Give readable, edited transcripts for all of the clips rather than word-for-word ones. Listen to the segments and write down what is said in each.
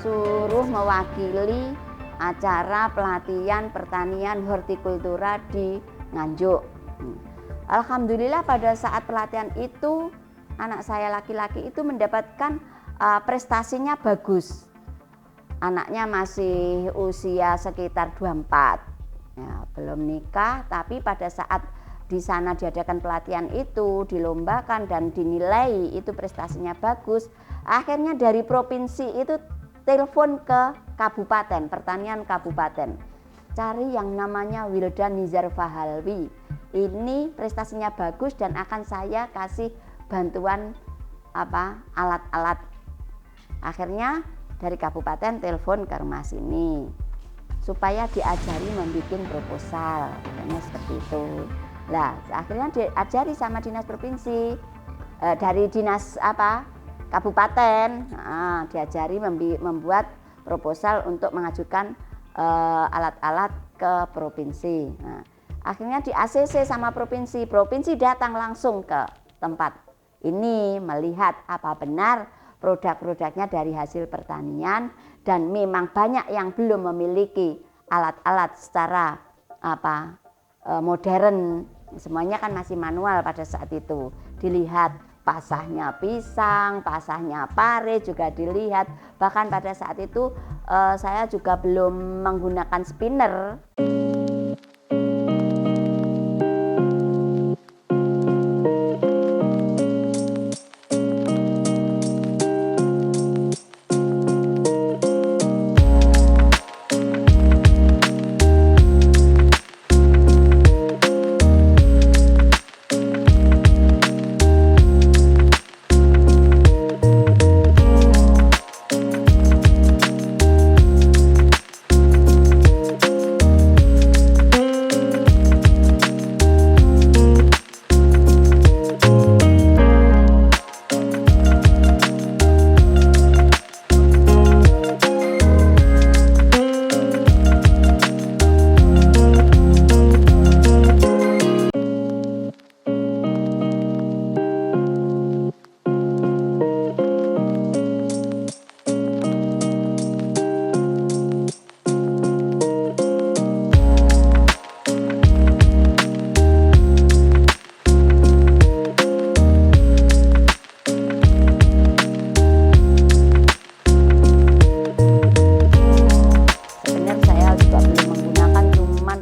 suruh mewakili acara pelatihan pertanian hortikultura di Nganjuk. Alhamdulillah pada saat pelatihan itu anak saya laki-laki itu mendapatkan prestasinya bagus. Anaknya masih usia sekitar 24, ya, belum nikah, tapi pada saat di sana diadakan pelatihan itu, dilombakan dan dinilai itu prestasinya bagus. Akhirnya dari provinsi itu telepon ke kabupaten, pertanian kabupaten, cari yang namanya Wildan Nizar Fahalwi. Ini prestasinya bagus dan akan saya kasih bantuan alat-alat. Akhirnya dari kabupaten telepon ke rumah sini supaya diajari membuat proposal, katanya seperti itu. Lah akhirnya diajari sama dinas provinsi, dari dinas kabupaten, diajari membuat proposal untuk mengajukan alat-alat ke provinsi. Nah, akhirnya di ACC sama provinsi datang langsung ke tempat ini melihat apa benar produk-produknya dari hasil pertanian, dan memang banyak yang belum memiliki alat-alat secara modern, semuanya kan masih manual pada saat itu. Dilihat pasahnya pisang, pasahnya pare juga dilihat, bahkan pada saat itu saya juga belum menggunakan spinner.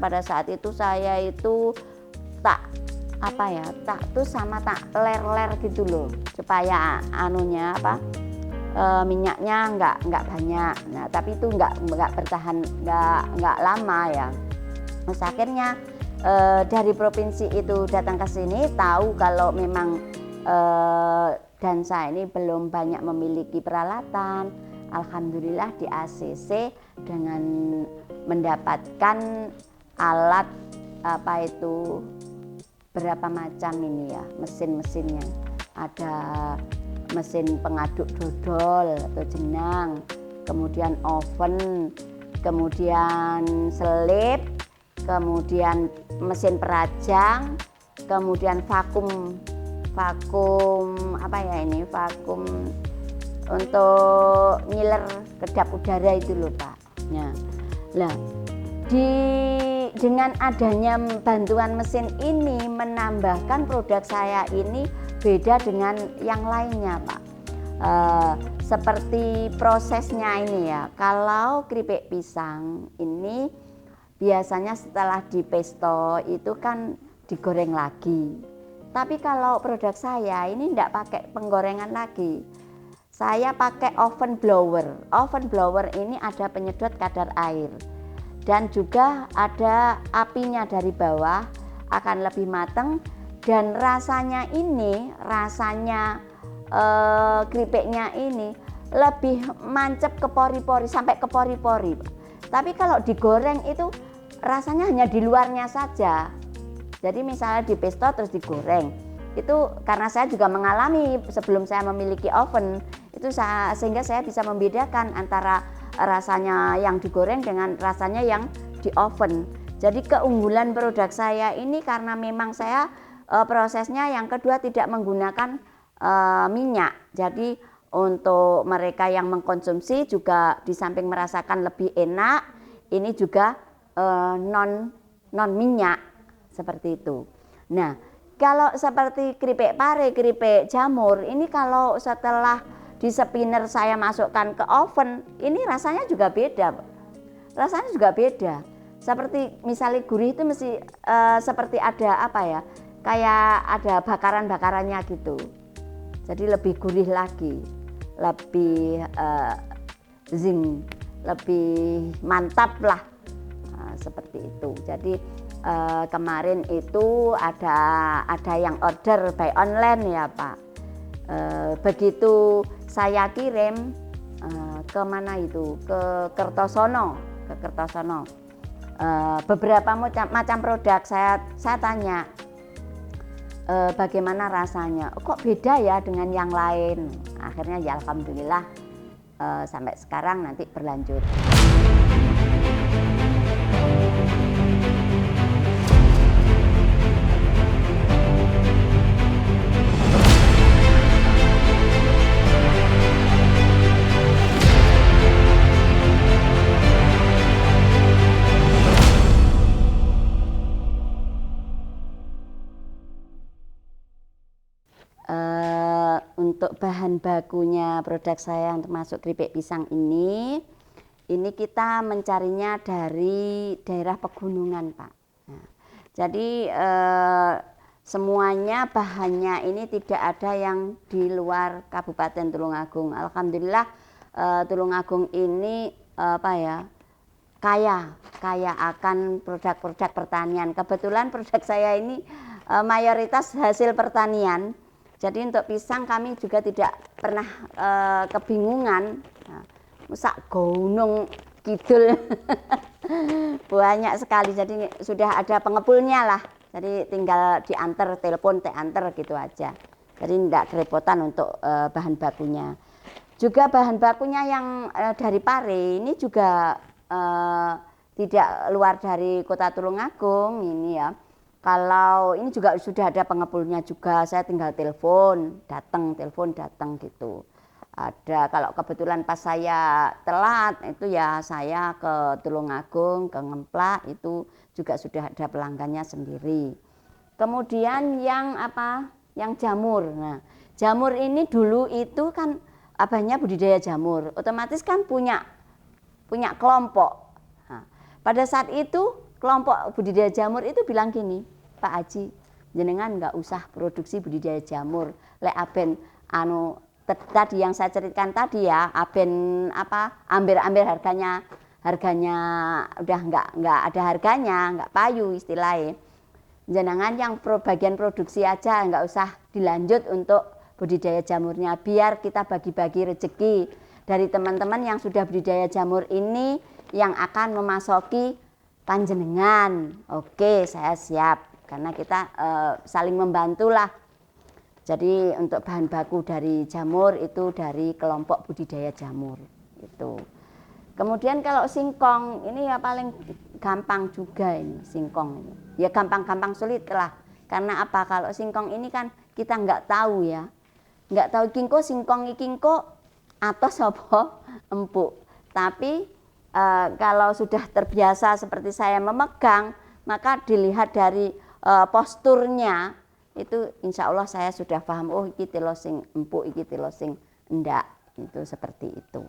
Pada saat itu saya itu tak ler-ler gitu loh, supaya minyaknya nggak banyak. Nah tapi itu nggak bertahan, nggak lama ya. Terus akhirnya dari provinsi itu datang ke sini, tahu kalau memang Dansa ini belum banyak memiliki peralatan. Alhamdulillah di ACC dengan mendapatkan alat berapa macam ini ya, mesin-mesinnya. Ada mesin pengaduk dodol atau jenang, kemudian oven, kemudian selip, kemudian mesin perajang, kemudian vakum vakum untuk ngiler kedap udara itu loh Pak. Nah, dengan adanya bantuan mesin ini menambahkan produk saya ini beda dengan yang lainnya Pak. Seperti prosesnya ini ya, kalau keripik pisang ini biasanya setelah dipesto itu kan digoreng lagi. Tapi kalau produk saya ini tidak pakai penggorengan lagi. Saya pakai oven blower. Oven blower ini ada penyedot kadar air. Dan juga ada apinya dari bawah, akan lebih matang. Dan rasanya keripiknya ini lebih mancep ke pori-pori, sampai ke pori-pori. Tapi kalau digoreng itu rasanya hanya di luarnya saja. Jadi misalnya dipesto terus digoreng, itu karena saya juga mengalami sebelum saya memiliki oven itu, sehingga saya bisa membedakan antara rasanya yang digoreng dengan rasanya yang di oven. Jadi keunggulan produk saya ini karena memang saya prosesnya yang kedua tidak menggunakan minyak. Jadi untuk mereka yang mengkonsumsi juga di samping merasakan lebih enak, ini juga non minyak seperti itu. Nah, kalau seperti keripik pare, keripik jamur, ini kalau setelah di spinner saya masukkan ke oven, ini rasanya juga beda. Rasanya juga beda. Seperti misalnya gurih itu mesti seperti ada apa ya, kayak ada bakaran-bakarannya gitu. Jadi lebih gurih lagi, lebih zing, lebih mantap lah, seperti itu. Jadi kemarin itu ada yang order by online ya Pak. Begitu saya kirim ke mana itu, ke Kertosono, beberapa macam produk saya tanya bagaimana rasanya, kok beda ya dengan yang lain. Akhirnya ya alhamdulillah sampai sekarang nanti berlanjut. Untuk bahan bakunya produk saya untuk masuk keripik pisang ini kita mencarinya dari daerah pegunungan Pak. Nah, jadi semuanya bahannya ini tidak ada yang di luar Kabupaten Tulungagung. Alhamdulillah Tulungagung ini kaya akan produk-produk pertanian. Kebetulan produk saya ini mayoritas hasil pertanian. Jadi untuk pisang kami juga tidak pernah kebingungan. Musak gunung kidul banyak sekali. Jadi sudah ada pengepulnya lah. Jadi tinggal diantar, telepon, antar gitu aja. Jadi tidak kerepotan untuk bahan bakunya. Juga bahan bakunya yang dari pare ini juga tidak luar dari Kota Tulungagung ini ya. Kalau ini juga sudah ada pengepulnya juga, saya tinggal telepon datang gitu. Ada, kalau kebetulan pas saya telat itu ya saya ke Tulungagung, ke Ngemplak itu juga sudah ada pelanggannya sendiri. Kemudian yang Yang jamur. Nah, jamur ini dulu itu kan abahnya budidaya jamur, otomatis kan punya kelompok. Nah, pada saat itu kelompok budidaya jamur itu bilang gini, Pak Haji, jenengan nggak usah produksi budidaya jamur, lek aben tadi yang saya ceritakan tadi ya, aben ambil harganya udah nggak ada harganya, nggak payu istilahnya. Jenengan yang bagian produksi aja, nggak usah dilanjut untuk budidaya jamurnya, biar kita bagi-bagi rezeki dari teman-teman yang sudah budidaya jamur ini yang akan memasuki panjenengan. Oke, saya siap, karena kita saling membantulah. Jadi untuk bahan baku dari jamur itu dari kelompok budidaya jamur itu. Kemudian kalau singkong ini ya paling gampang juga ini singkong ini. Ya gampang-gampang sulit lah. Karena apa? Kalau singkong ini kan kita nggak tahu ya. Nggak tahu singkong atau sopo empuk. Tapi kalau sudah terbiasa seperti saya memegang, maka dilihat dari posturnya itu insya Allah saya sudah paham, oh iki telo sing empuk, iki telo sing enggak, itu seperti itu.